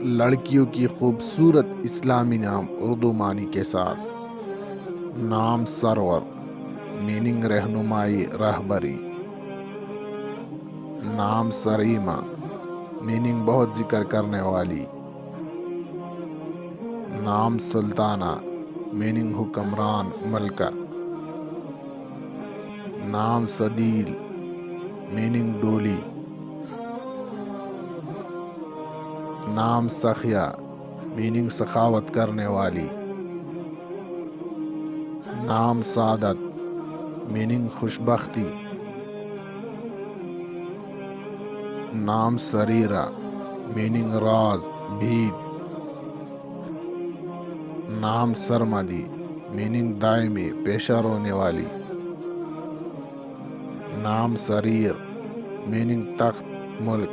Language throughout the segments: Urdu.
لڑکیوں کی خوبصورت اسلامی نام اردو معنی کے ساتھ۔ نام سرور، میننگ رہنمائی، رہبری۔ نام سریمہ، میننگ بہت ذکر کرنے والی۔ نام سلطانہ، میننگ حکمران، ملکہ۔ نام سدیل، میننگ ڈولی۔ نام سخیہ، میننگ سخاوت کرنے والی۔ نام سعادت، میننگ خوشبختی۔ نام سریرہ، میننگ راز، بھید۔ نام سرمدی، میننگ دائمی، پیشہ رونے والی۔ نام سریر، میننگ تخت، ملک۔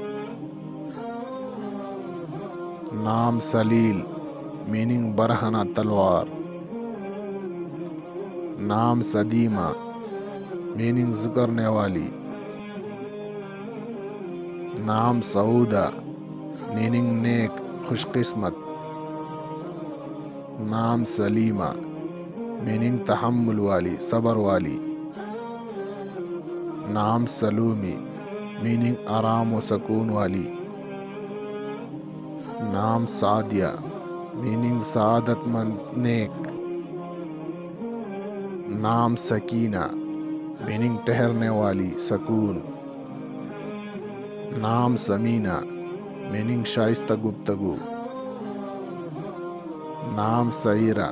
نام سلیل، میننگ برہنہ، تلوار۔ نام سدیمہ، میننگ ذکرنے والی۔ نام سعودہ، میننگ نیک، خوش قسمت۔ نام سلیمہ، میننگ تحمل والی، صبر والی۔ نام سلومی، میننگ آرام و سکون والی۔ نام سعدیہ، میننگ سعادت مند، نیک۔ نام سکینہ، میننگ ٹھہرنے والی، سکون۔ نام سمینہ، میننگ شائستہ گفتگو۔ نام سعیرہ،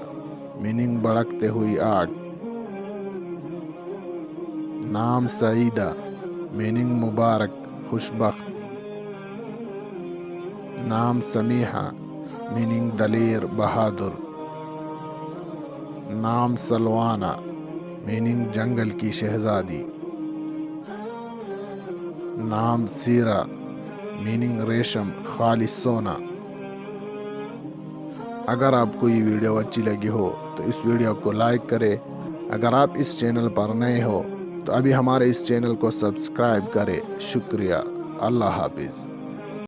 میننگ بھڑکتے ہوئی آگ۔ نام سعیدہ، میننگ مبارک، خوشبخت۔ نام سمیحہ، میننگ دلیر، بہادر۔ نام سلوانہ، میننگ جنگل کی شہزادی۔ نام سیرہ، میننگ ریشم، خالص سونا۔ اگر آپ کو یہ ویڈیو اچھی لگی ہو تو اس ویڈیو کو لائک کرے۔ اگر آپ اس چینل پر نئے ہو تو ابھی ہمارے اس چینل کو سبسکرائب کرے۔ شکریہ۔ اللہ حافظ۔